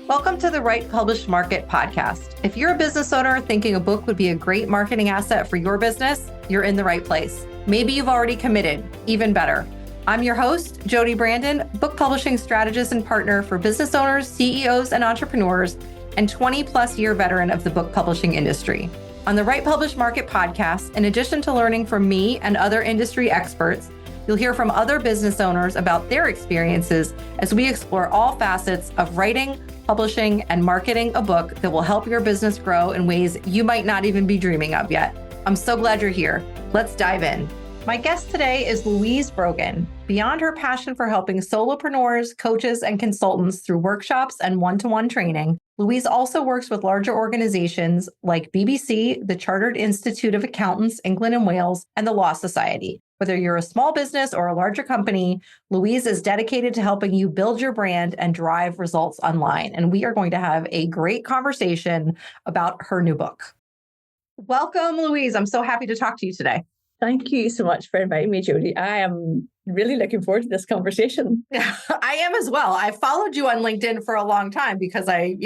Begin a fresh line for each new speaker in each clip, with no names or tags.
Welcome to the Write Publish Market podcast. If you're a business owner thinking a book would be a great marketing asset for your business, you're in the right place. Maybe you've already committed, even better. I'm your host, Jody Brandon, book publishing strategist and partner for business owners, CEOs, and entrepreneurs, and 20 plus year veteran of the book publishing industry. On the Write Publish Market podcast, in addition to learning from me and other industry experts, you'll hear from other business owners about their experiences as we explore all facets of writing, publishing, and marketing a book that will help your business grow in ways you might not even be dreaming of yet. I'm so glad you're here. Let's dive in. My guest today is Louise Brogan. Beyond her passion for helping solopreneurs, coaches, and consultants through workshops and one-to-one training, Louise also works with larger organizations like BBC, the Chartered Institute of Accountants, England and Wales, and the Law Society. Whether you're a small business or a larger company, Louise is dedicated to helping you build your brand and drive results online. And we are going to have a great conversation about her new book. Welcome, Louise. I'm so happy to talk to you today.
Thank you so much for inviting me, Jody. I am really looking forward to this conversation.
I am as well. I followed you on LinkedIn for a long time because I,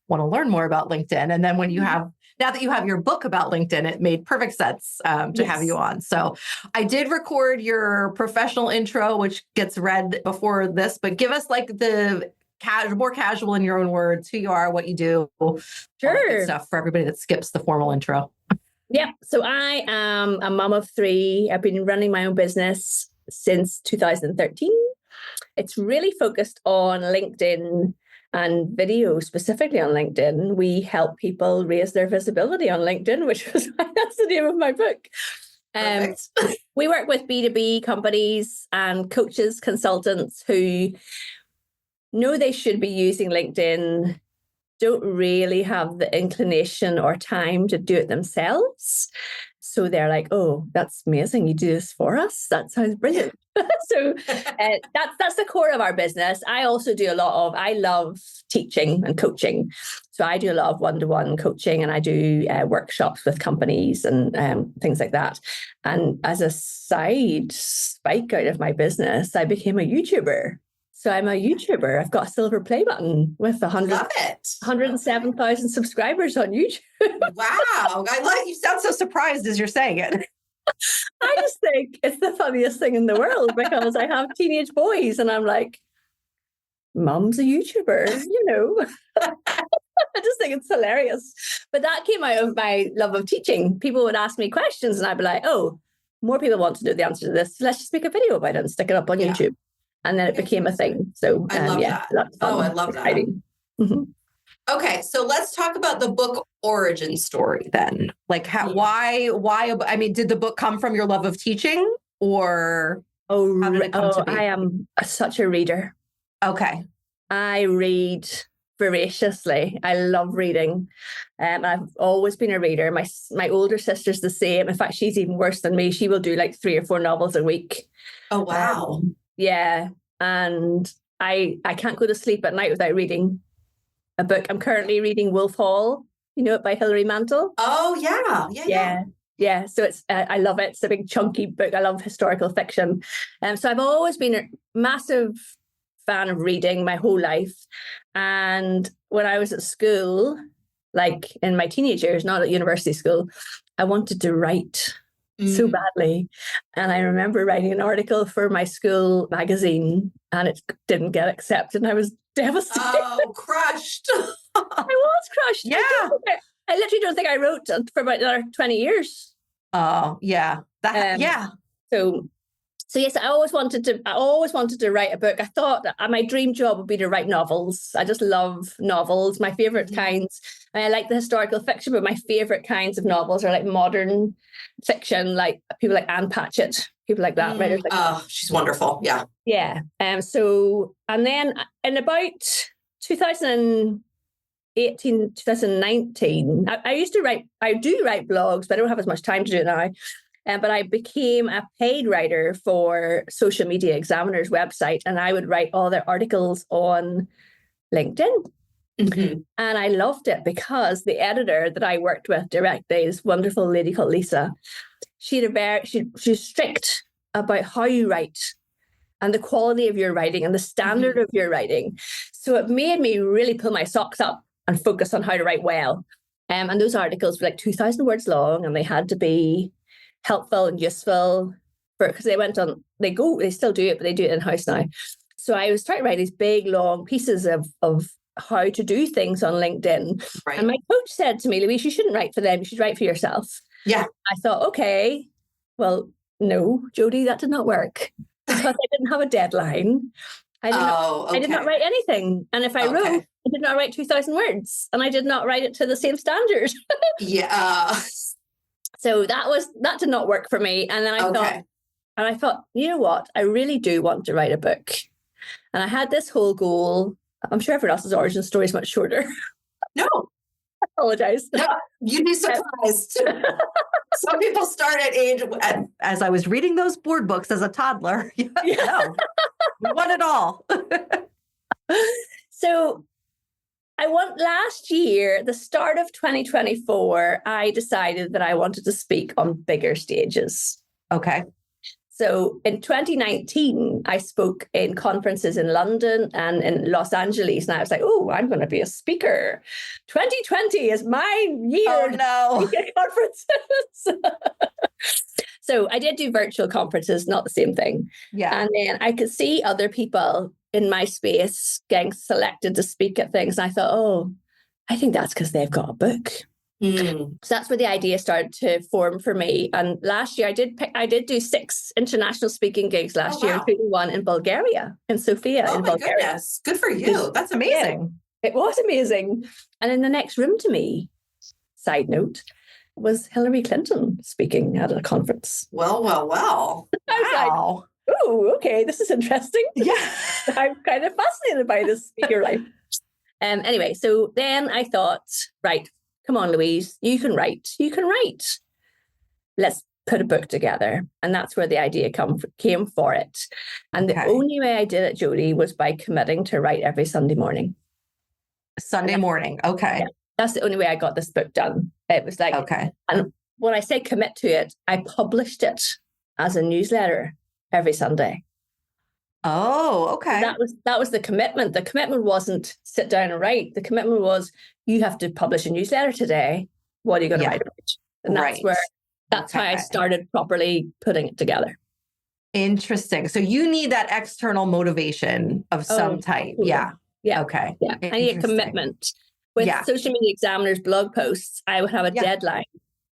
want to learn more about LinkedIn. And then when you have, now that you have your book about LinkedIn, it made perfect sense to have you on. So I did record your professional intro, which gets read before this, but give us like the more casual in your own words, who you are, what you do.
Sure.
Stuff for everybody that skips the formal intro.
Yeah. So I am a mom of three. I've been running my own business since 2013. It's really focused on LinkedIn and video, specifically on LinkedIn. We help people raise their visibility on LinkedIn, which is why that's the name of my book. We work with B2B companies and coaches, consultants who know they should be using LinkedIn, don't really have the inclination or time to do it themselves. So they're like, oh, that's amazing. You do this for us. That sounds brilliant. So that's the core of our business. I also do I love teaching and coaching. So I do a lot of one-to-one coaching and I do workshops with companies and things like that. And as a side spike out of my business, I became a YouTuber. So I'm a YouTuber. I've got a silver play button with 107,000 subscribers on YouTube.
Wow. You sound so surprised as you're saying it.
I just think it's the funniest thing in the world because I have teenage boys and I'm like, Mum's a YouTuber, I just think it's hilarious. But that came out of my love of teaching. People would ask me questions and I'd be like, oh, more people want to know the answer to this. Let's just make a video about it and stick it up on YouTube. And then it became a thing. So
I love that.
That's fun.
Oh, I love that.
Mm-hmm.
Okay, so let's talk about the book origin story then. Like why, did the book come from your love of teaching or how did it come to be?
I am such a reader.
Okay.
I read voraciously. I love reading. I've always been a reader. My older sister's the same. In fact, she's even worse than me. She will do like 3 or 4 novels a week.
Oh, wow.
Yeah. And I can't go to sleep at night without reading a book. I'm currently reading Wolf Hall, by Hilary Mantel.
Oh, yeah.
Yeah. So it's, I love it. It's a big chunky book. I love historical fiction. So I've always been a massive fan of reading my whole life. And when I was at school, like in my teenage years, not at university school, I wanted to write so badly. And I remember writing an article for my school magazine and it didn't get accepted. And I was devastated.
Oh, crushed.
I was crushed.
Yeah.
I literally don't think I wrote for about another 20 years.
Oh, yeah.
So yes, I always wanted to write a book. I thought that my dream job would be to write novels. I just love novels. My favorite kinds. I like the historical fiction, but my favorite kinds of novels are like modern fiction, like people like Anne Patchett, people like that. Writers like that.
She's wonderful. Yeah.
Yeah. And then in about 2018, 2019, I do write blogs, but I don't have as much time to do it now. But I became a paid writer for Social Media Examiner's website, and I would write all their articles on LinkedIn. Mm-hmm. And I loved it because the editor that I worked with directly, this wonderful lady called Lisa, she's strict about how you write and the quality of your writing and the standard of your writing. So it made me really pull my socks up and focus on how to write well. And those articles were like 2,000 words long, and they had to be helpful and useful because they still do it, but they do it in-house now. So I was trying to write these big, long pieces of how to do things on LinkedIn. Right. And my coach said to me, Louise, you shouldn't write for them. You should write for yourself. Yeah. I thought, okay, well, no, Jodie, that did not work because I didn't have a deadline. I did not write anything. And if I wrote, I did not write 2,000 words, and I did not write it to the same standard. Yeah. So that did not work for me. And then I thought, you know what? I really do want to write a book. And I had this whole goal. I'm sure everyone else's origin story is much shorter. No. I apologize. No, you'd be surprised. Some people start at age, as I was reading those board books as a toddler. No, we want it all. So last year, the start of 2024, I decided that I wanted to speak on bigger stages. Okay. So in 2019, I spoke in conferences in London and in Los Angeles. And I was like, oh, I'm going to be a speaker. 2020 is my year. Oh, no. Conferences. So I did do virtual conferences, not the same thing. Yeah. And then I could see other people in my space getting selected to speak at things. And I thought, oh, I think that's because they've got a book. So that's where the idea started to form for me. And last year I did do 6 international speaking gigs last year, including one in Bulgaria, in Sofia in Bulgaria. Goodness. Good for you. That's amazing. Yeah, it was amazing. And in the next room to me, side note, was Hilary Clinton speaking at a conference. Well. I was like, oh, okay, this is interesting. Yeah. I'm kind of fascinated by this speaker life. Anyway, so then I thought, right, come on, Louise, you can write. Let's put a book together. And that's where the idea came for it. And the only way I did it, Jodie, was by committing to write every Sunday morning. Sunday morning. Okay. Yeah, that's the only way I got this book done. It was like, and when I say commit to it, I published it as a newsletter every Sunday. Oh, okay. So that was the commitment. The commitment wasn't sit down and write. The commitment was you have to publish a newsletter today. What are you going to write about? And that's how I started properly putting it together. Interesting. So you need that external motivation of some type. Yeah. Yeah. Okay. Yeah. I need a commitment. With Social Media Examiner's blog posts, I would have a deadline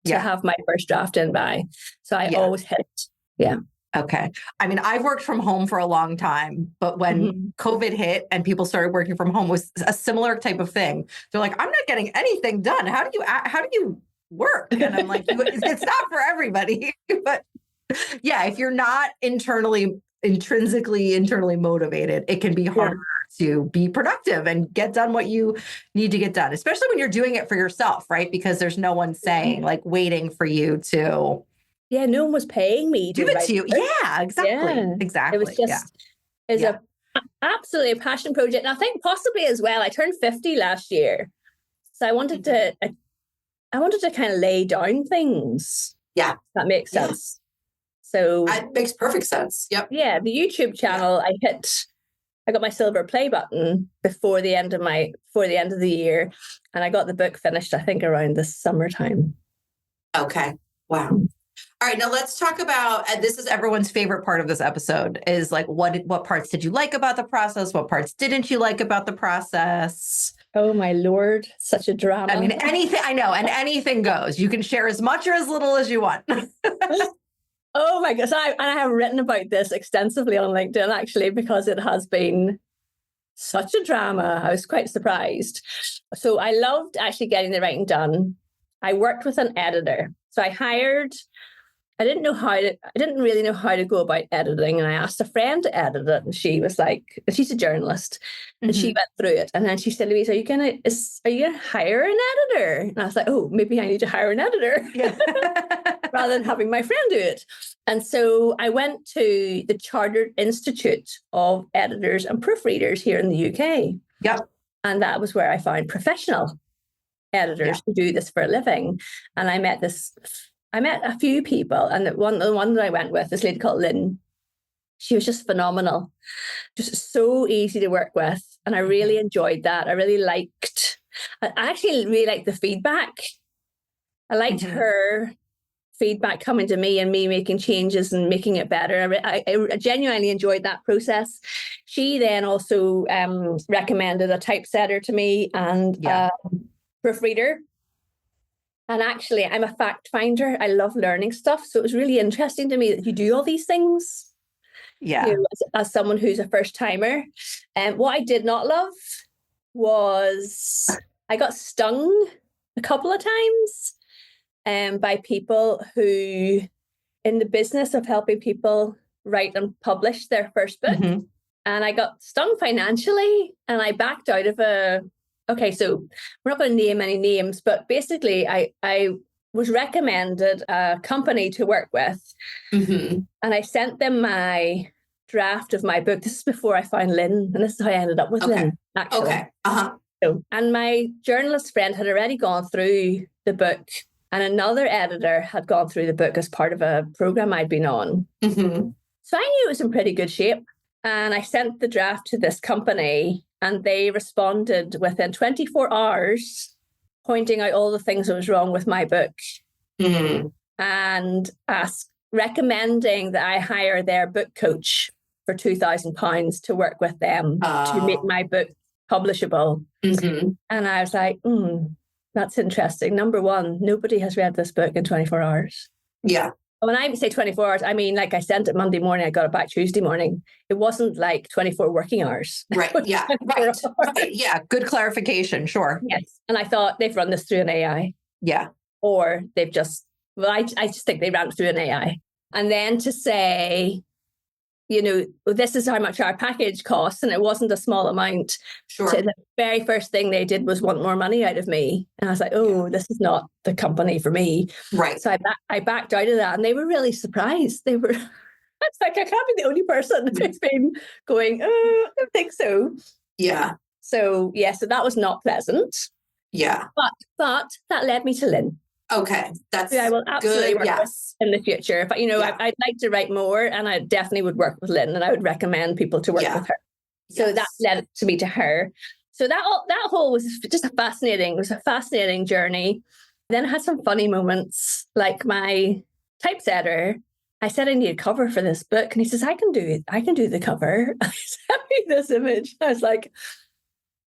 to have my first draft in by. So I always hit it. Yeah. Okay. I mean, I've worked from home for a long time, but when COVID hit and people started working from home, was a similar type of thing. They're like, I'm not getting anything done. How do you work? And I'm like, it's not for everybody. But yeah, if you're not intrinsically motivated, it can be harder to be productive and get done what you need to get done, especially when you're doing it for yourself, right? Because there's no one saying, like, waiting for you to. Yeah, no one was paying me to give it to you. Yeah, exactly. Yeah. Exactly. It was just absolutely a passion project. And I think possibly as well, I turned 50 last year. So I wanted to kind of lay down things. Yeah. That makes sense. So it makes perfect sense. Yep. Yeah. The YouTube channel, I got my silver play button before the end of the year. And I got the book finished, I think, around the summertime. Okay. Wow. All right, now let's talk about, and this is everyone's favorite part of this episode, is like, what parts did you like about the process? What parts didn't you like about the process? Oh my Lord, such a drama. I mean, anything, I know, and anything goes. You can share as much or as little as you want. Oh my gosh, I have written about this extensively on LinkedIn, actually, because it has been such a drama. I was quite surprised. So I loved actually getting the writing done. I worked with an editor. So I didn't really know how to go about editing. And I asked a friend to edit it. And she was like, she's a journalist. And she went through it. And then she said, Louise, are you gonna hire an editor? And I was like, oh, maybe I need to hire an editor rather than having my friend do it. And so I went to the Chartered Institute of Editors and Proofreaders here in the UK. Yep. And that was where I found professional editors who do this for a living. And I met a few people, and the one that I went with, this lady called Lynn, She was just phenomenal, just so easy to work with. And I really enjoyed that. I actually really liked the feedback. I liked her feedback coming to me and me making changes and making it better. I genuinely enjoyed that process. She then also recommended a typesetter to me and a proofreader. And actually, I'm a fact finder. I love learning stuff. So it was really interesting to me that you do all these things.
Yeah.
You know, as someone who's a first timer. And what I did not love was I got stung a couple of times by people who, in the business of helping people write and publish their first book. And I got stung financially and I backed out of okay, so we're not going to name any names, but basically I was recommended a company to work with. And I sent them my draft of my book. This is before I found Lynn, and this is how I ended up with Lynn, actually. So, and my journalist friend had already gone through the book, and another editor had gone through the book as part of a program I'd been on. So I knew it was in pretty good shape. And I sent the draft to this company, and they responded within 24 hours, pointing out all the things that was wrong with my book and recommending that I hire their book coach for £2,000 to work with them to make my book publishable. And I was like, that's interesting. Number one, nobody has read this book in 24 hours.
Yeah.
When I say 24 hours, I mean, like I sent it Monday morning, I got it back Tuesday morning. It wasn't like 24 working hours.
Right. Yeah. Right. Yeah. Good clarification. Sure.
Yes. And I thought they've run this through an AI.
Yeah.
Or they've just, I just think they ran it through an AI. And then to say, you know, this is how much our package costs, and it wasn't a small amount.
Sure.
So the very first thing they did was want more money out of me. And I was like, this is not the company for me.
Right.
So I backed out of that, and they were really surprised. They were, it's like, I can't be the only person who's been going, I don't think so.
Yeah.
So, so that was not pleasant.
Yeah.
But that led me to Lynn.
Okay, that's
I will absolutely
good.
work with in the future. If I'd like to write more, and I definitely would work with Lynn, and I would recommend people to work with her. So that led to me to her. So that whole was just a fascinating journey. Then I had some funny moments, like my typesetter. I said I need a cover for this book, and he says, I can do it. I can do the cover. I sent me this image. I was like,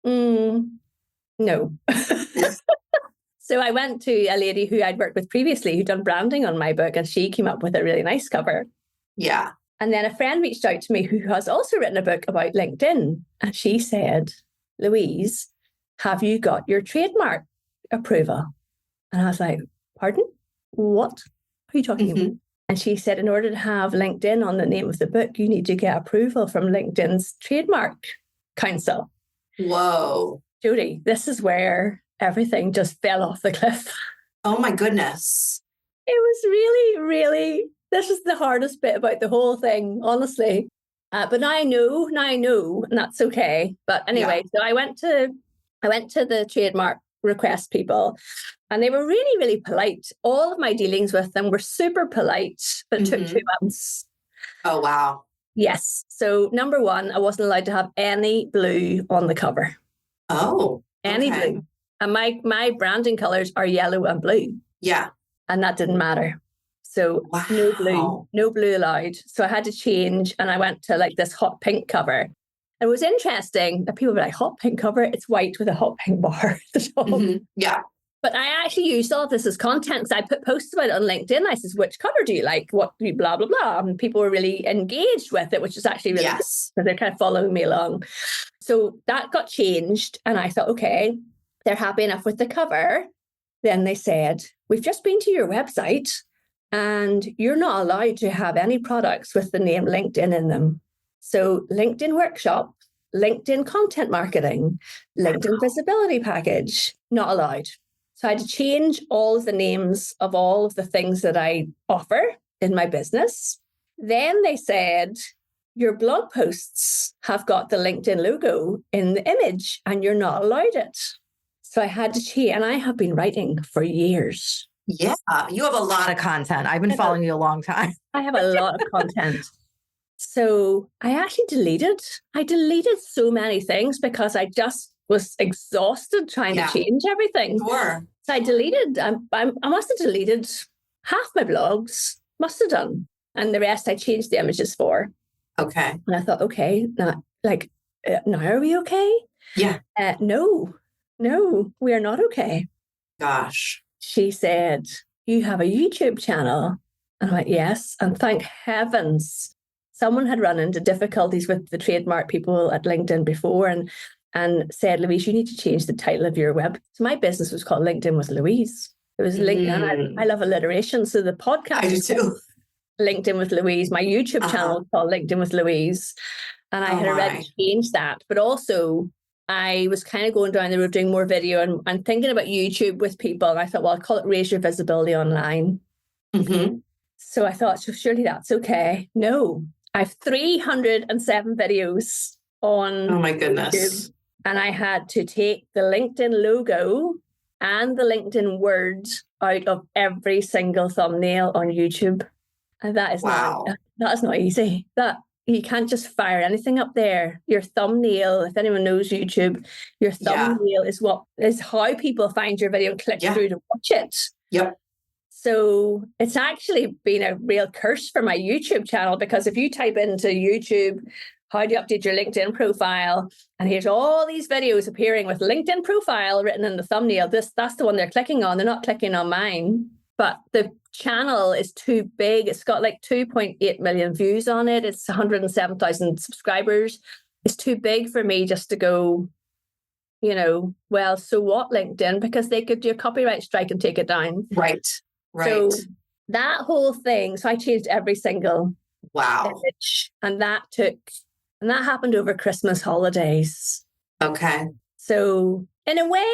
no. So I went to a lady who I'd worked with previously who'd done branding on my book, and she came up with a really nice cover.
Yeah.
And then a friend reached out to me who has also written a book about LinkedIn. And she said, Louise, have you got your trademark approval? And I was like, pardon? What are you talking about? And she said, in order to have LinkedIn on the name of the book, you need to get approval from LinkedIn's trademark council.
Whoa.
Jodie, this is where everything just fell off the cliff.
Oh my goodness.
It was really, really, this is the hardest bit about the whole thing, honestly. But now I know, and that's okay. But anyway, so I went to the trademark request people, and they were really, really polite. All of my dealings with them were super polite, but it took 2 months.
Oh, wow.
Yes. So number one, I wasn't allowed to have any blue on the cover.
Oh,
any blue. And my branding colors are yellow and blue.
Yeah.
And that didn't matter. So no blue allowed. So I had to change, and I went to like this hot pink cover. It was interesting that people were like, hot pink cover, it's white with a hot pink bar at the top.
Yeah.
But I actually used all of this as content, because I put posts about it on LinkedIn. I said, which cover do you like? What, blah, blah, blah. And people were really engaged with it, which is actually really good, because they're kind of following me along. So that got changed. And I thought, okay, they're happy enough with the cover. Then they said, we've just been to your website, and you're not allowed to have any products with the name LinkedIn in them. So LinkedIn Workshop, LinkedIn Content Marketing, LinkedIn Visibility Package, not allowed. So I had to change all of the names of all of the things that I offer in my business. Then they said, your blog posts have got the LinkedIn logo in the image, and you're not allowed it. So I had to change, and I have been writing for years.
Yeah, you have a lot of content. I've been following you a long time.
I have a lot of content. So I actually deleted so many things because I just was exhausted trying to change everything.
Sure.
So I deleted, I must have deleted half my blogs, must have done. And the rest I changed the images for.
Okay.
And I thought, okay, now are we okay?
Yeah.
No, we are not okay.
Gosh.
She said, you have a YouTube channel. And I'm like, yes. And thank heavens, someone had run into difficulties with the trademark people at LinkedIn before and said, Louise, you need to change the title of your web. So my business was called LinkedIn with Louise. It was LinkedIn. I love alliteration. So the podcast
I do too.
LinkedIn with Louise. My YouTube channel was called LinkedIn with Louise. And I had already changed that. But also, I was kind of going down the road doing more video and thinking about YouTube with people. And I thought, well, I'll call it Raise Your Visibility Online.
Mm-hmm.
So I thought, so surely that's okay. No, I have 307 videos on
Oh my goodness.
YouTube, and I had to take the LinkedIn logo and the LinkedIn word out of every single thumbnail on YouTube. And that is not easy. That you can't just fire anything up there. Your thumbnail, if anyone knows YouTube, your thumbnail is how people find your video and click through to watch it.
Yep.
So it's actually been a real curse for my YouTube channel, because if you type into YouTube, how do you update your LinkedIn profile? And here's all these videos appearing with LinkedIn profile written in the thumbnail. That's the one they're clicking on. They're not clicking on mine. But the channel is too big. It's got like 2.8 million views on it. It's 107,000 subscribers. It's too big for me just to go, well, so what, LinkedIn? Because they could do a copyright strike and take it down.
Right.
So that whole thing, so I changed every single image. And that happened over Christmas holidays.
Okay.
So in a way,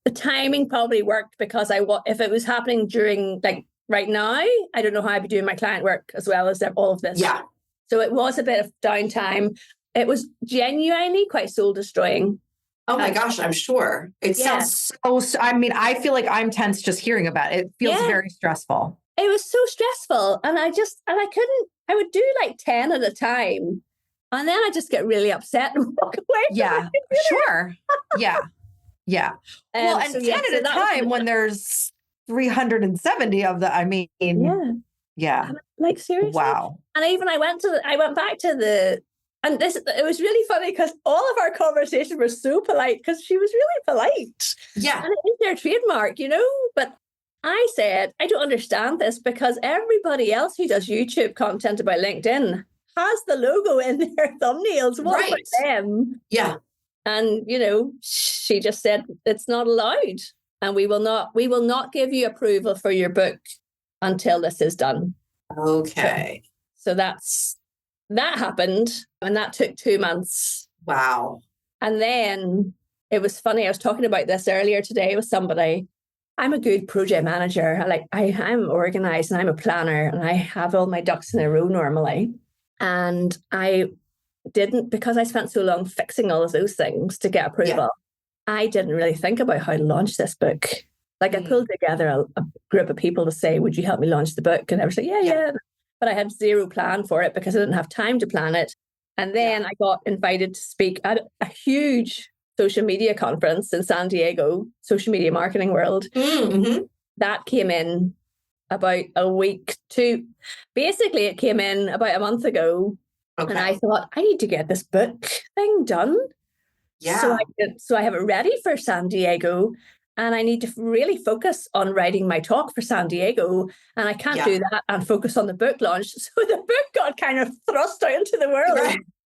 the timing probably worked, because if it was happening during like right now, I don't know how I'd be doing my client work as well as all of this. Yeah. So it was a bit of downtime. It was genuinely quite soul destroying.
Oh my gosh, I'm sure. It sounds so, I mean, I feel like I'm tense just hearing about it. It feels very stressful.
It was so stressful. And I would do like 10 at a time. And then I just get really upset and walk away.
Yeah, sure. Yeah. Yeah. Well, and 10 at a time when there's 370 of them. I mean, yeah.
Like seriously.
Wow.
And I went back to it was really funny because all of our conversations were so polite, because she was really polite.
Yeah.
And it is their trademark, but I said, I don't understand this, because everybody else who does YouTube content about LinkedIn has the logo in their thumbnails. What about them?
Yeah.
And, she just said, it's not allowed. And we will not give you approval for your book until this is done.
Okay.
So that happened, and that took 2 months.
Wow.
And then it was funny. I was talking about this earlier today with somebody. I'm a good project manager. I'm organized and I'm a planner, and I have all my ducks in a row normally. And I didn't, because I spent so long fixing all of those things to get approval. Yeah. I didn't really think about how to launch this book. Like I pulled together a group of people to say, would you help me launch the book? And I was like, yeah. But I had zero plan for it because I didn't have time to plan it. And then I got invited to speak at a huge social media conference in San Diego, Social Media Marketing World. Mm-hmm. That came in about a week to, basically it came in about a month ago. Okay. And I thought, I need to get this book thing done. Yeah. So I have it ready for San Diego. And I need to really focus on writing my talk for San Diego. And I can't do that and focus on the book launch. So the book got kind of thrust out into the world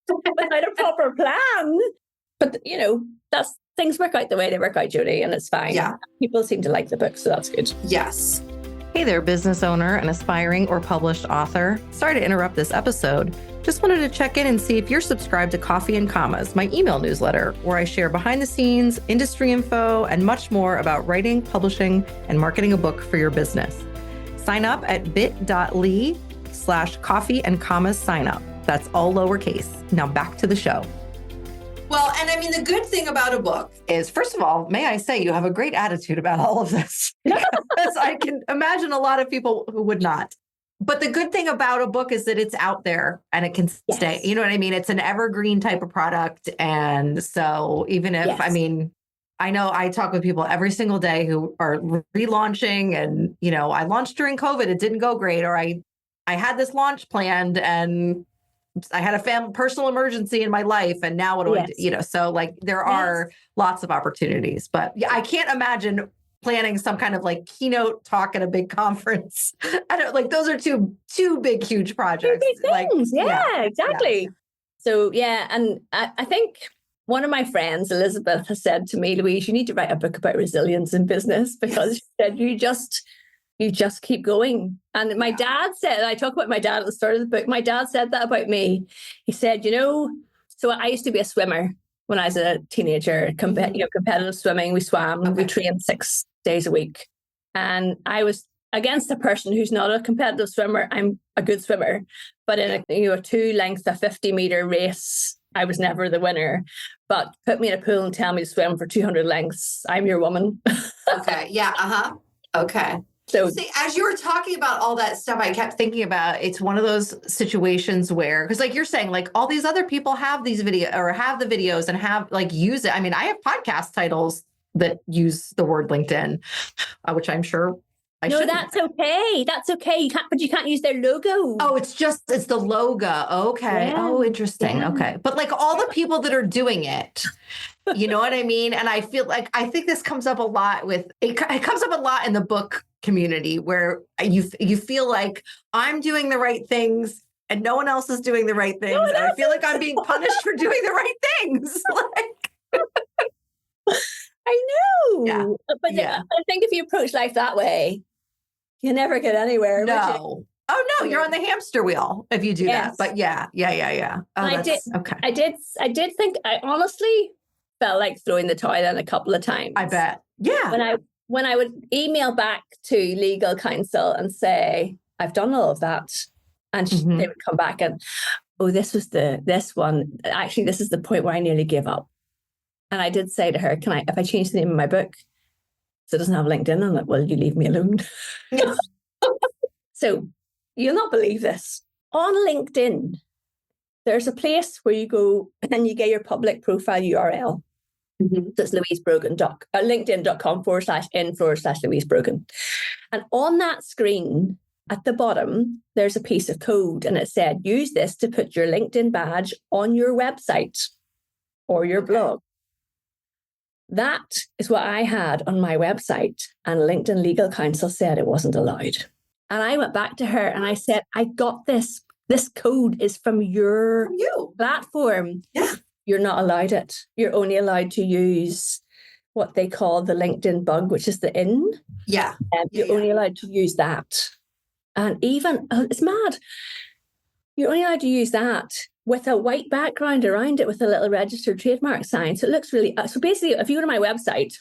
without a proper plan. But, that's things work out the way they work out, Jodie, and it's fine. Yeah. People seem to like the book, so that's good.
Yes. Hey there, business owner, an aspiring or published author. Sorry to interrupt this episode. Just wanted to check in and see if you're subscribed to Coffee and Commas, my email newsletter, where I share behind the scenes, industry info, and much more about writing, publishing, and marketing a book for your business. Sign up at bit.ly/coffee and commas sign up. That's all lowercase. Now back to the show. Well, and I mean, the good thing about a book is, first of all, may I say, you have a great attitude about all of this. Because I can imagine a lot of people who would not. But the good thing about a book is that it's out there and it can stay.
Yes.
You know what I mean? It's an evergreen type of product. And so even if, I mean, I know I talk with people every single day who are relaunching and, you know, I launched during COVID, it didn't go great, or I had this launch planned and I had a personal emergency in my life. And now what do I do? You know, so like there are lots of opportunities, but I can't imagine planning some kind of like keynote talk at a big conference. I don't like, those are two big, huge projects.
Two big things.
Like,
Exactly.
Yeah.
So, and I think one of my friends, Elizabeth, has said to me, Louise, you need to write a book about resilience in business, because she said, you just keep going. And my dad said, I talk about my dad at the start of the book, my dad said that about me. He said, you know, so I used to be a swimmer when I was a teenager, competitive swimming. We swam, we trained 6 days a week. And I was against a person who's not a competitive swimmer. I'm a good swimmer, but in a 2-length, a 50-meter race, I was never the winner. But put me in a pool and tell me to swim for 200 lengths, I'm your woman.
Okay. Yeah. Okay. So see, as you were talking about all that stuff, I kept thinking about, it's one of those situations where, because like you're saying, like all these other people have these videos or have the videos and have like use it. I mean, I have podcast titles that use the word LinkedIn, which I'm sure I should.
No, that's okay. That's okay. But you can't use their logo.
Oh, it's the logo. Okay. Yeah. Oh, interesting. Yeah. Okay. But like all the people that are doing it, you know what I mean? And I feel like, I think this comes up a lot it comes up a lot in the book community where you feel like I'm doing the right things and no one else is doing the right things. And I feel like I'm being punished for doing the right things.
I know. Yeah. But I think if you approach life that way, you never get anywhere.
No. Oh no, you're on the hamster wheel if you do that. But yeah. Oh,
I did think, I honestly felt like throwing the toilet in a couple of times.
I bet. Yeah.
When I would email back to legal counsel and say, I've done all of that. And they would come back and, oh, this is the point where I nearly gave up. And I did say to her, if I change the name of my book so it doesn't have LinkedIn on it, will you leave me alone? So you'll not believe this. On LinkedIn, there's a place where you go and you get your public profile URL. So it's LinkedIn.com/in/Louise Brogan. And on that screen at the bottom, there's a piece of code and it said, use this to put your LinkedIn badge on your website or your blog. That is what I had on my website, and LinkedIn legal counsel said it wasn't allowed. And I went back to her and I said, I got this. This code is from your platform. Yeah. You're not allowed it. You're only allowed to use what they call the LinkedIn bug, which is the in.
Yeah.
You're only allowed to use that. And even, it's mad. You're only allowed to use that with a white background around it with a little registered trademark sign. So it looks really, so basically, if you go to my website,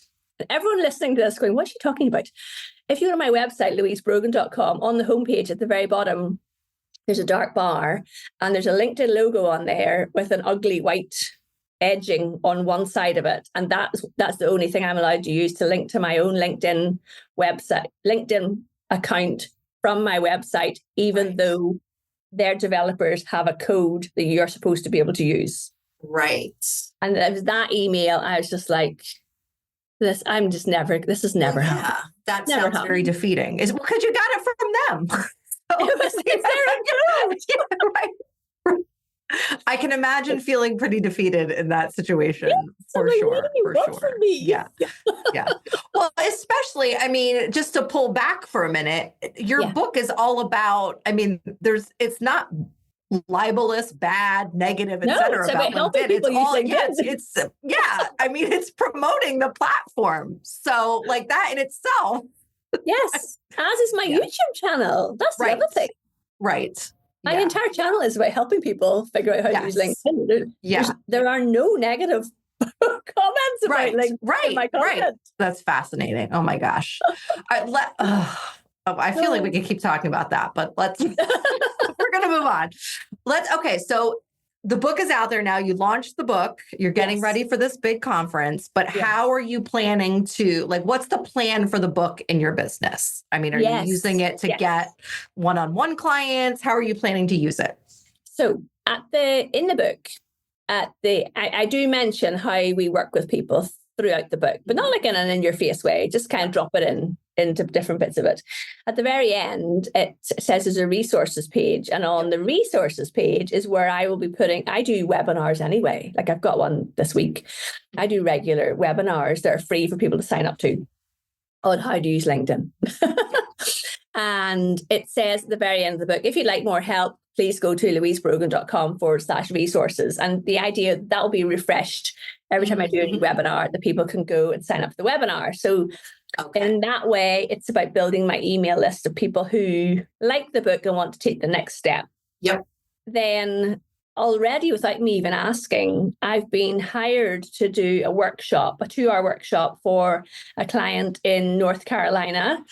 everyone listening to this going, what's she talking about? If you go to my website, louisebrogan.com, on the homepage at the very bottom, there's a dark bar and there's a LinkedIn logo on there with an ugly white edging on one side of it. And that's the only thing I'm allowed to use to link to my own LinkedIn account from my website, even though their developers have a code that you're supposed to be able to use.
Right.
And it was that email, I was just like, this has never happened.
That sounds very defeating. Because you got it from them. I can imagine feeling pretty defeated in that situation. For sure. Yeah. Well, especially, I mean, just to pull back for a minute, your book is all about, I mean, it's not libelous, bad, negative, etc.
about LinkedIn. It's all,
I mean, it's promoting the platform. So like that in itself.
Yes. As is my YouTube channel. That's the other thing.
Right.
My entire channel is about helping people figure out how to use LinkedIn. There are no negative comments about LinkedIn in my content.
That's fascinating. Oh my gosh. I feel like we could keep talking about that, but we're going to move on. So the book is out there now. You launched the book. You're getting ready for this big conference, but how are you planning to, like, what's the plan for the book in your business? I mean, are you using it to get one-on-one clients? How are you planning to use it?
So in the book, I do mention how we work with people throughout the book, but not like in an in-your-face way, just kind of drop it into different bits of it. At the very end, it says there's a resources page, and on the resources page is where I will be I do webinars anyway. Like I've got one this week. I do regular webinars that are free for people to sign up to on how to use LinkedIn. And it says at the very end of the book, if you'd like more help, please go to louisebrogan.com/resources. And the idea that will be refreshed every time I do a new webinar, that people can go and sign up for the webinar. So in that way, it's about building my email list of people who like the book and want to take the next step.
Yep.
Then already, without me even asking, I've been hired to do a workshop, a 2-hour workshop for a client in North Carolina.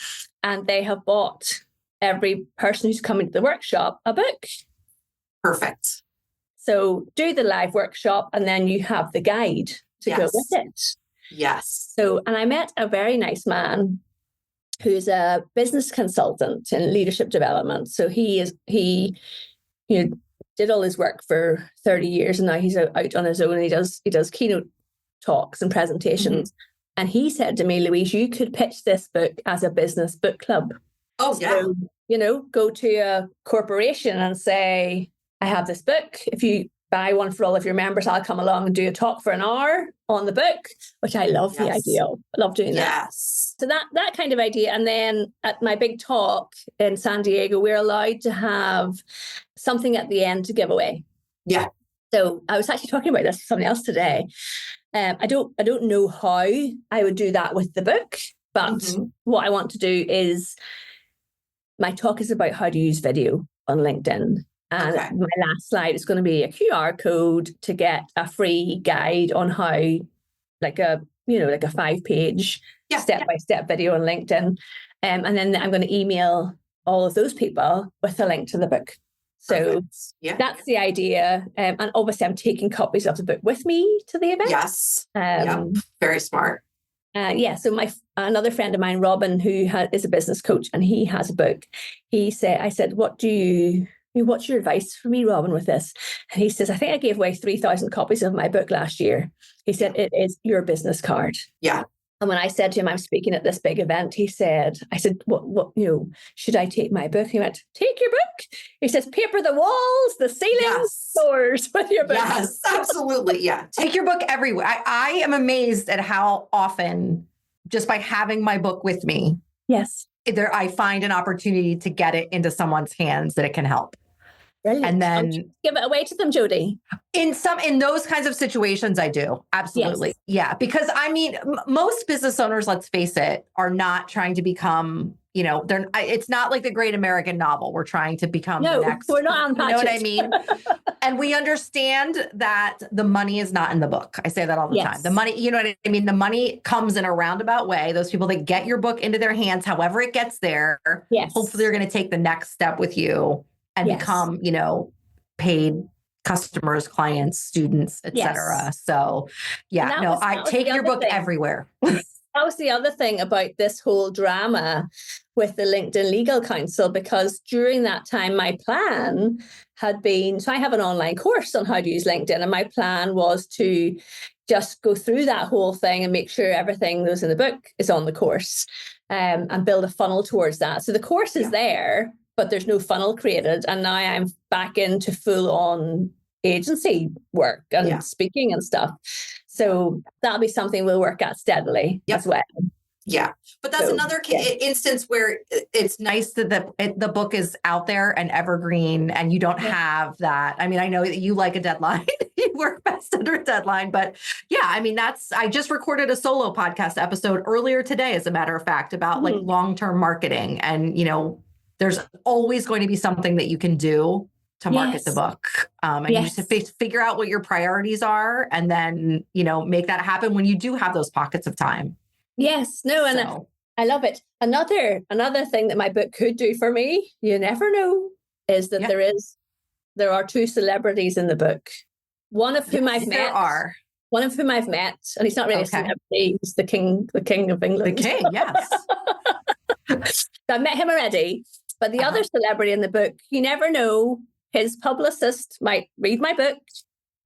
And they have bought every person who's coming to the workshop a book.
Perfect.
So do the live workshop, and then you have the guide to go with it.
Yes.
So, and I met a very nice man who's a business consultant in leadership development. So he did all his work for 30 years, and now he's out on his own, and he does keynote talks and presentations. And he said to me, Louise, you could pitch this book as a business book club.
Oh, yeah.
So, go to a corporation and say, I have this book. If you buy one for all of your members, I'll come along and do a talk for an hour on the book, which I love the idea of. I love doing that. So that kind of idea. And then at my big talk in San Diego, we're allowed to have something at the end to give away. Yeah. So I was actually talking about this with somebody else today. I don't know how I would do that with the book, but what I want to do is, my talk is about how to use video on LinkedIn. And my last slide is going to be a QR code to get a free guide on how, like a 5-page step-by-step video on LinkedIn. And then I'm going to email all of those people with a link to the book. So that's the idea. And obviously I'm taking copies of the book with me to the event. Yes. Very smart. So another friend of mine, Robin, who is a business coach, and he has a book. I said, what's your advice for me, Robin, with this? And he says, I think I gave away 3,000 copies of my book last year. He said, it is your business card. Yeah. And when I said to him, I'm speaking at this big event, I said, what, should I take my book? He went, take your book. He says, paper the walls, the ceilings, floors with your book. Yes, absolutely. Yeah. Take your book everywhere. I am amazed at how often, just by having my book with me, I find an opportunity to get it into someone's hands that it can help. Brilliant. And then give it away to them, Jody. In those kinds of situations, I do. Absolutely. Yes. Yeah. Because most business owners, let's face it, are not trying to become, it's not like the great American novel. We're trying to become the next. We're not on patches. You know what I mean? And we understand that the money is not in the book. I say that all the time. The money, you know what I mean? The money comes in a roundabout way. Those people that get your book into their hands, however it gets there, hopefully they're going to take the next step with you and become, paid customers, clients, students, etc. So I take your book everywhere. That was the other thing about this whole drama with the LinkedIn Legal Counsel, because during that time, my plan had been, so I have an online course on how to use LinkedIn, and my plan was to just go through that whole thing and make sure everything that was in the book is on the course, and build a funnel towards that. So the course is there, but there's no funnel created. And now I'm back into full on agency work and speaking and stuff. So that'll be something we'll work at steadily as well. Yeah. But that's another instance where it's nice that the book is out there and evergreen, and you don't have that. I mean, I know that you like a deadline. You work best under a deadline, but I just recorded a solo podcast episode earlier today, as a matter of fact, about like long-term marketing. And, there's always going to be something that you can do to market the book. And you just have to figure out what your priorities are, and then, make that happen when you do have those pockets of time. Yes. No. And I love it. Another thing that my book could do for me, you never know, is that there is there are two celebrities in the book. One of whom I've met.
There are.
One of whom I've met, and he's not really a celebrity. He's the king of England.
The king, yes.
I met him already. But the other celebrity in the book, you never know. His publicist might read my book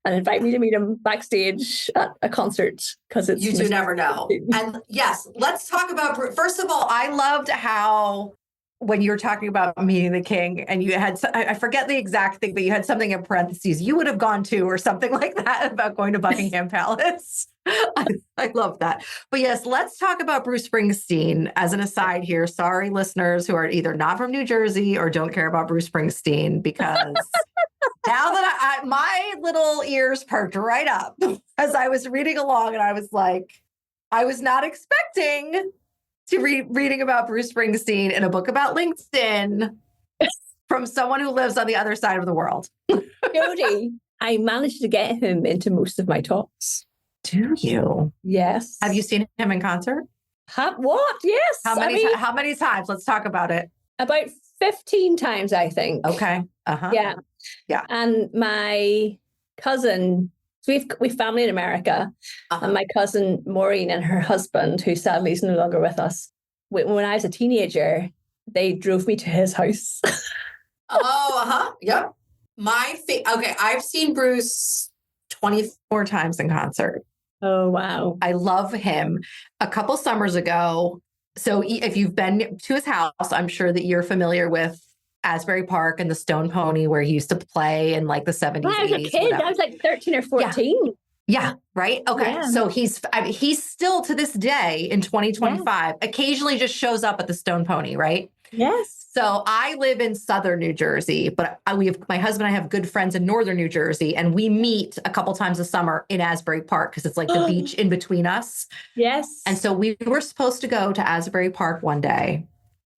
and invite me to meet him backstage at a concert, because it's...
You do never know. And yes, let's talk about, first of all, I loved how when you were talking about meeting the king and you had, I forget the exact thing, but you had something in parentheses, you would have gone to, or something like that, about going to Buckingham Palace. I love that. But yes, let's talk about Bruce Springsteen as an aside here. Sorry, listeners who are either not from New Jersey or don't care about Bruce Springsteen, because now that my little ears perked right up as I was reading along, and I was like, I was not expecting to reading about Bruce Springsteen in a book about LinkedIn from someone who lives on the other side of the world.
Jody, I managed to get him into most of my talks.
Do you?
Yes.
Have you seen him in concert?
What? Yes.
How many times? Let's talk about it.
About 15 times, I think.
Okay. Uh-huh.
Yeah. And my cousin, so we've family in America, and my cousin Maureen and her husband, who sadly is no longer with us, when I was a teenager, they drove me to his house.
Yep. I've seen Bruce 24 times in concert.
Oh, wow.
I love him. A couple summers ago, so if you've been to his house, I'm sure that you're familiar with Asbury Park and the Stone Pony, where he used to play in like the 70s.
When I was a kid, whatever. I was like 13 or 14.
Yeah. Right. Okay. Yeah. So he's still to this day in 2025, occasionally just shows up at the Stone Pony. Right.
Yes.
So I live in southern New Jersey, but my husband and I have good friends in northern New Jersey, and we meet a couple times a summer in Asbury Park because it's like the beach in between us.
Yes.
And so we were supposed to go to Asbury Park one day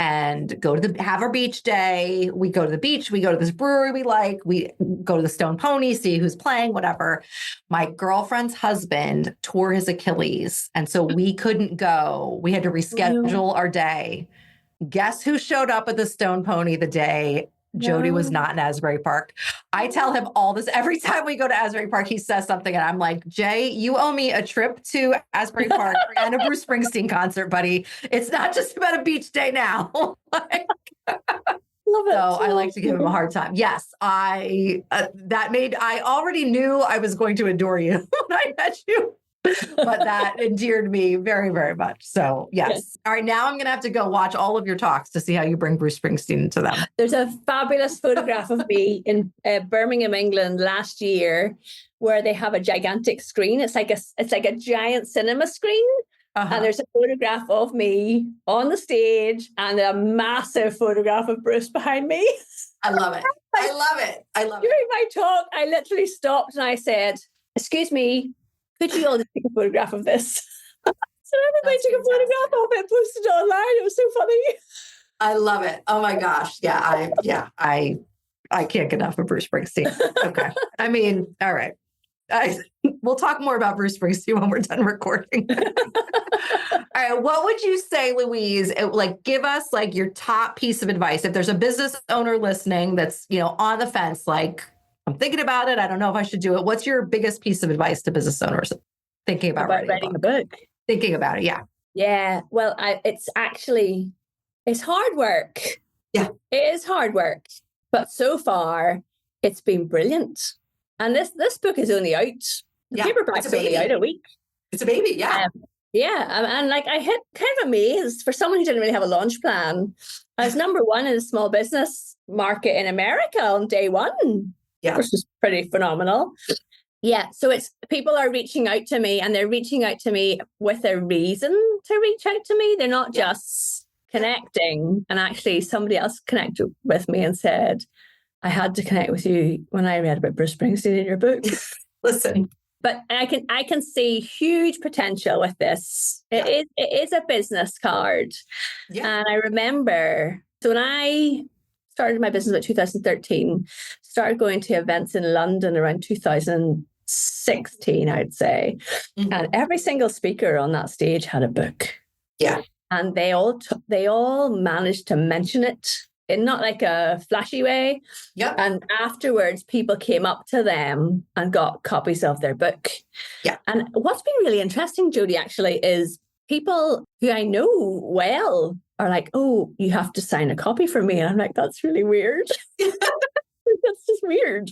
and have our beach day. We go to the beach, we go to this brewery we like, we go to the Stone Pony, see who's playing, whatever. My girlfriend's husband tore his Achilles, and so we couldn't go. We had to reschedule our day. Guess who showed up at the Stone Pony the day Jody was not in Asbury Park? I tell him all this. Every time we go to Asbury Park, he says something, and I'm like, Jay, you owe me a trip to Asbury Park and a Bruce Springsteen concert, buddy. It's not just about a beach day now. Love it. So I like to give him a hard time. Yes, I already knew I was going to adore you when I met you. But that endeared me very, very much. So, yes. All right. Now I'm going to have to go watch all of your talks to see how you bring Bruce Springsteen into them.
There's a fabulous photograph of me in Birmingham, England last year, where they have a gigantic screen. It's like a giant cinema screen. And there's a photograph of me on the stage and a massive photograph of Bruce behind me.
I love it. I love it.
During my talk, I literally stopped and I said, "Excuse me, could you all just take a photograph of this?" So everybody took a photograph of it and posted it online. It was so funny.
I love it. Oh my gosh. Yeah. I can't get enough of Bruce Springsteen. Okay. I mean, all right. We'll talk more about Bruce Springsteen when we're done recording. All right. What would you say, Louise? Give us your top piece of advice. If there's a business owner listening that's, on the fence, I'm thinking about it, I don't know if I should do it. What's your biggest piece of advice to business owners thinking about writing a book? Thinking about it. Yeah.
Yeah. Well, it's hard work.
Yeah.
It is hard work. But so far, it's been brilliant. And this book is only out. The paperback is only out a week.
It's a baby, yeah.
And I hit kind of amazed for someone who didn't really have a launch plan. I was number one in the small business market in America on day one, which is pretty phenomenal. Yeah, so people are reaching out to me, and they're reaching out to me with a reason to reach out to me. They're not just connecting. And actually, somebody else connected with me and said, "I had to connect with you when I read about Bruce Springsteen in your book."
Listen.
But I can see huge potential with this. It is a business card. Yeah. And I remember, so when I started my business in 2013, started going to events in London around 2016, I'd say. Mm-hmm. And every single speaker on that stage had a book.
Yeah.
And they all managed to mention it in not like a flashy way.
Yep.
And afterwards, people came up to them and got copies of their book.
Yeah.
And what's been really interesting, Jodie, actually, is people who I know well are like, oh, you have to sign a copy for me. And I'm like, that's really weird. That's just weird.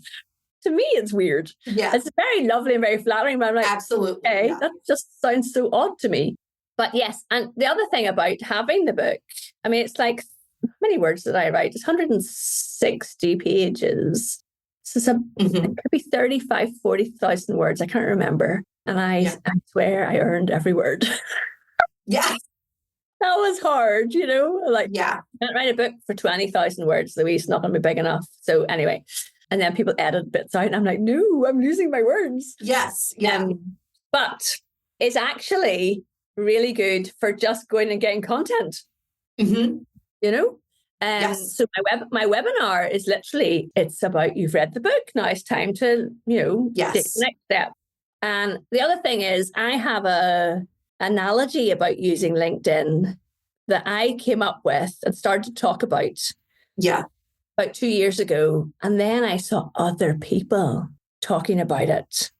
To me, it's weird.
Yeah.
It's very lovely and very flattering, but I'm like,
absolutely.
okay,
Yeah.
that just sounds so odd to me. But yes, and the other thing about having the book, I mean, it's like, how many words did I write? It's 160 pages. So it could be 35, 40,000 words. I can't remember. And I swear I earned every word.
Yeah.
That was hard, you know? Like,
yeah.
I can't write a book for 20,000 words, Louise. It's not going to be big enough. So anyway, and then people edit bits out. And I'm like, no, I'm losing my words.
Yes. Yeah.
But it's actually really good for just going and getting content. You know?
Yes.
So my webinar is literally, it's about, you've read the book. Now it's time to, you know, take the next step. And the other thing is, I have a analogy about using LinkedIn that I came up with and started to talk about about 2 years ago. And then I saw other people talking about it,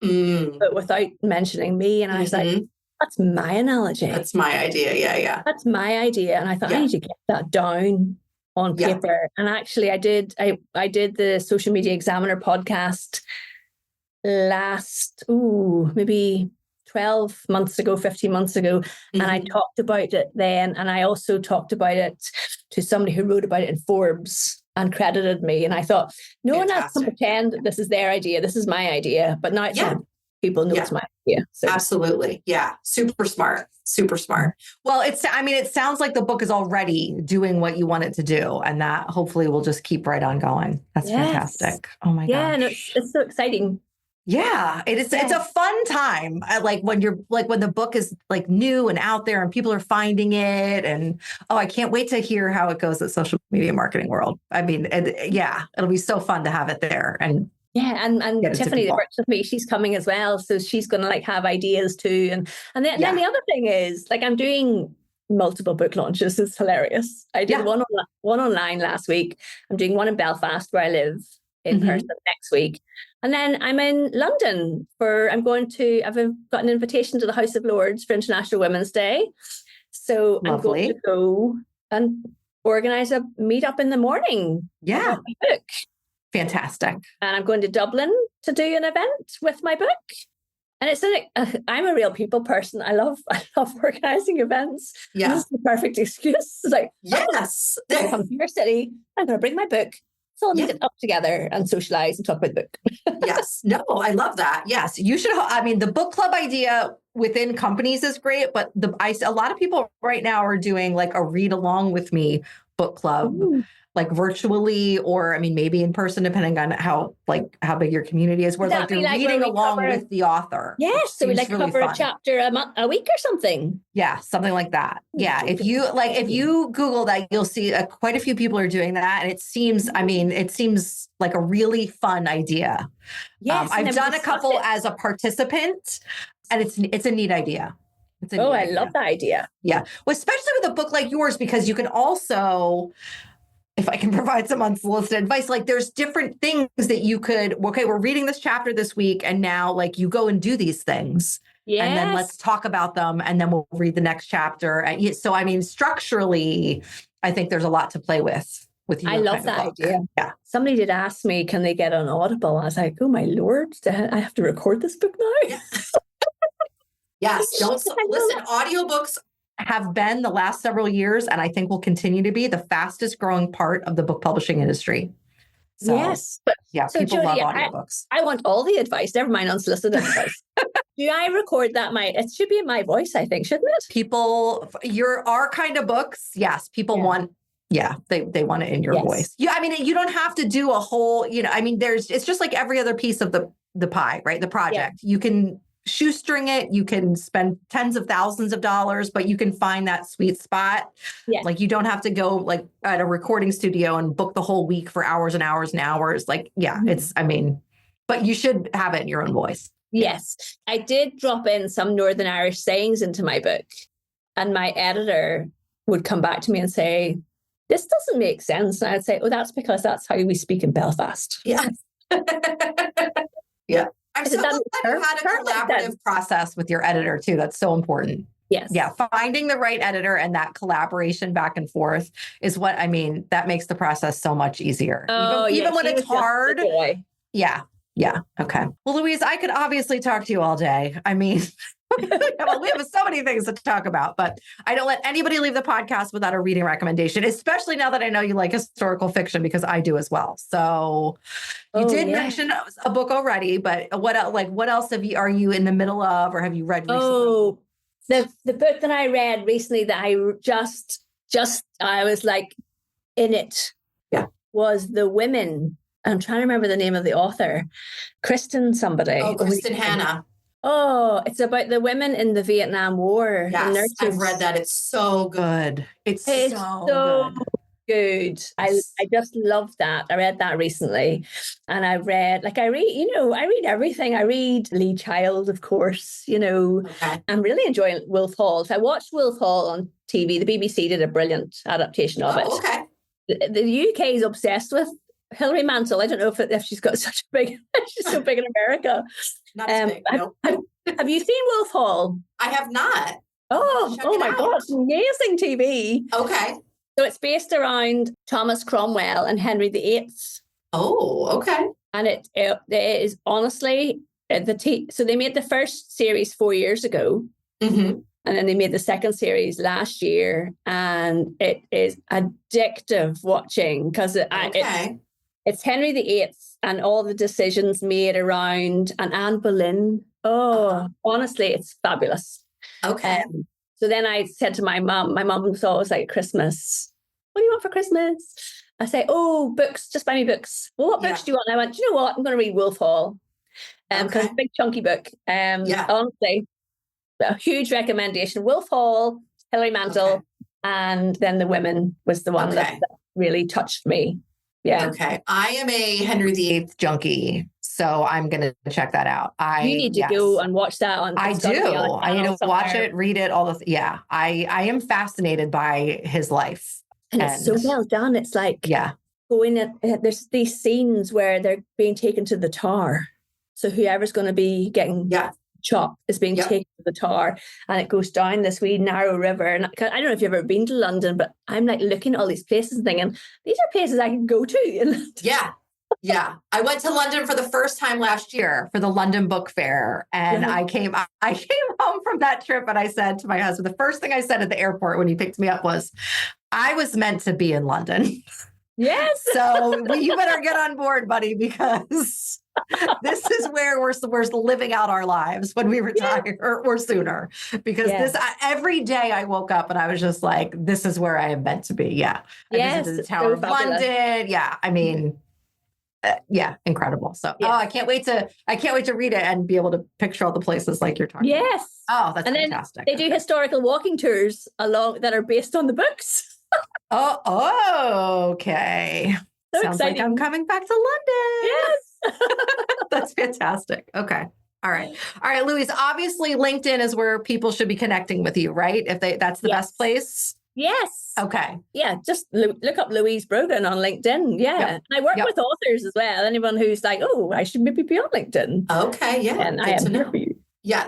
but without mentioning me. And I was like, that's my analogy.
That's my idea. Yeah.
That's my idea. And I thought, I need to get that down on paper. And actually I did the Social Media Examiner podcast maybe 12 months ago, 15 months ago. And I talked about it then. And I also talked about it to somebody who wrote about it in Forbes and credited me. And I thought, no one has to pretend that this is their idea. This is my idea. But now it's people know it's my idea. So.
Absolutely. Yeah. Super smart. Super smart. Well, it sounds like the book is already doing what you want it to do. And that hopefully will just keep right on going. That's fantastic. Oh my gosh.
Yeah. And it's so exciting.
Yeah, it is. It's a fun time. Like when the book is like new and out there and people are finding it. And I can't wait to hear how it goes at Social Media Marketing World. I mean, it'll be so fun to have it there. And
and Tiffany that works with me, she's coming as well. So she's going to like have ideas too. And then the other thing is, like, I'm doing multiple book launches. It's hilarious. I did one online last week. I'm doing one in Belfast where I live in person next week. And then I'm in London I've got an invitation to the House of Lords for International Women's Day. So I'm going to go and organize a meetup in the morning.
Yeah.
About my book.
Fantastic.
And I'm going to Dublin to do an event with my book. And I'm a real people person. I love organizing events.
Yeah.
This is the perfect excuse. It's like,
yes.
I come to your city. I'm going to bring my book. So we'll meet it up together and socialize and talk about the book.
Yes. No, I love that. Yes. You should. The book club idea within companies is great, but a lot of people right now are doing like a read along with me book club, like virtually, or maybe in person, depending on how big your community is, where like they're reading along with the author.
Yes. So we really cover a chapter a week or something.
Yeah. Something like that. Yeah. If you Google that, you'll see quite a few people are doing that. And it seems like a really fun idea. Yes. I've done a couple as a participant, and it's a neat idea.
I love that idea.
Yeah. Well, especially with a book like yours, because you can also, if I can provide some unsolicited advice, like there's different things that you could, we're reading this chapter this week, and now like you go and do these things. Yes. And then let's talk about them, and then we'll read the next chapter. And so, structurally, I think there's a lot to play with you.
I love that idea.
Yeah.
Somebody did ask me, can they get on Audible? I was like, oh my Lord, I have to record this book now?
Yes. Listen, audiobooks have been the last several years, and I think will continue to be the fastest growing part of the book publishing industry. So,
yes.
So people
Jodie,
love audiobooks.
I want all the advice, never mind unsolicited advice. Do I record that? It should be in my voice, I think, shouldn't it?
Our kind of books, yes, people want, they want it in your voice. Yeah, you don't have to do a whole, it's just like every other piece of the pie, right? The project. You can shoestring it, you can spend tens of thousands of dollars, but you can find that sweet spot. Yes. Like you don't have to go like at a recording studio and book the whole week for hours and hours and hours. Like, but you should have it in your own voice.
Yes. I did drop in some Northern Irish sayings into my book, and my editor would come back to me and say, this doesn't make sense. And I'd say, oh, that's because that's how we speak in Belfast.
Yeah. Yeah. I'm so glad you had a collaborative process with your editor too. That's so important.
Yes.
Yeah. Finding the right editor and that collaboration back and forth is what, I mean, that makes the process so much easier. Even when it's hard. Yeah. Yeah. Okay. Well, Louise, I could obviously talk to you all day. I mean, well, we have so many things to talk about, but I don't let anybody leave the podcast without a reading recommendation, especially now that I know you like historical fiction, because I do as well. So you did mention a book already, but what else are you in the middle of, or have you read recently?
Oh, the book that I read recently that I I was like in it.
Yeah.
Was The Women. I'm trying to remember the name of the author. Kristen
Hanna.
Oh, it's about the women in the Vietnam War.
Yes, I've read that. It's so good. It's so
good. I just love that. I read that recently. And I read everything. I read Lee Child, of course,
Okay.
I'm really enjoying Wolf Hall. So I watched Wolf Hall on TV. The BBC did a brilliant adaptation of it.
Okay.
The UK is obsessed with Hilary Mantel. I don't know if she's got she's so big in America.
Not as big, no.
Have you seen Wolf Hall?
I have not.
Oh my God, it's amazing TV.
Okay.
So it's based around Thomas Cromwell and Henry VIII.
Oh, okay.
And it is honestly, so they made the first series 4 years ago.
Mm-hmm.
And then they made the second series last year. And it is addictive watching because it's Henry VIII and all the decisions made around, and Anne Boleyn. Honestly, it's fabulous.
Okay.
So then I said to my mum's always like, Christmas, what do you want for Christmas? I say, books, just buy me books. Well, what books do you want? And I went, do you know what? I'm going to read Wolf Hall. Because it's a big chunky book. Honestly, a huge recommendation. Wolf Hall, Hilary Mantel, and then The Women was the one that really touched me. Yeah.
Okay. I am a Henry VIII junkie, so I'm going to check that out.
You need to go and watch that on.
I do. I need to watch it, read it, all the. I am fascinated by his life.
And it's so well done. It's like there's these scenes where they're being taken to the Tower. So whoever's going to be getting chopped is being taken to the Tower, and it goes down this wee narrow river. And I don't know if you've ever been to London, but I'm like looking at all these places and thinking, these are places I can go to.
Yeah. I went to London for the first time last year for the London Book Fair. And I came home from that trip, and I said to my husband, the first thing I said at the airport when he picked me up was, I was meant to be in London.
Yes.
So you better get on board, buddy, because this is where we're living out our lives when we retire or sooner. Because every day I woke up and I was just like, this is where I am meant to be. Yeah. I visited the Tower of London. Yeah. I mean, incredible. So, I can't wait to read it and be able to picture all the places like you're talking about. Oh, that's fantastic.
They do historical walking tours that are based on the books.
Okay.
So
sounds
exciting.
Like I'm coming back to London.
Yes.
That's fantastic. Okay. All right, Louise, obviously LinkedIn is where people should be connecting with you, right? That's the best place.
Yes.
Okay.
Yeah. Just look up Louise Brogan on LinkedIn. Yeah. Yep. And I work with authors as well. Anyone who's like, I should maybe be on LinkedIn.
Okay. Yeah.
And I am here for you.
Yeah.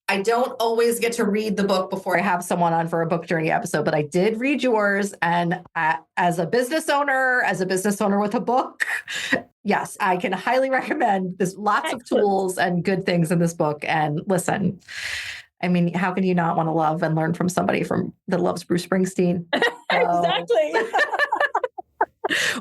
I don't always get to read the book before I have someone on for a book journey episode, but I did read yours. And as a business owner with a book, yes, I can highly recommend. There's lots of tools and good things in this book. And listen, I mean, how can you not want to love and learn from somebody that loves Bruce Springsteen?
Exactly.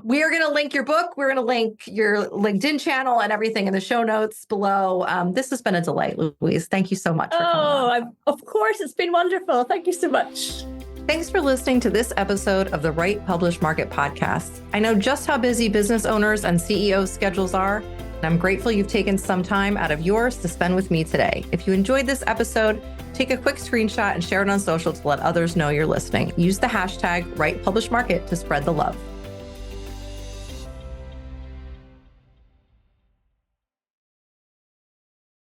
We are going to link your book. We're going to link your LinkedIn channel and everything in the show notes below. This has been a delight, Louise. Thank you so much for coming on.
Of course. It's been wonderful. Thank you so much.
Thanks for listening to this episode of the Right Publish Market podcast. I know just how busy business owners and CEOs' schedules are, and I'm grateful you've taken some time out of yours to spend with me today. If you enjoyed this episode, take a quick screenshot and share it on social to let others know you're listening. Use the hashtag RightPublishMarket to spread the love.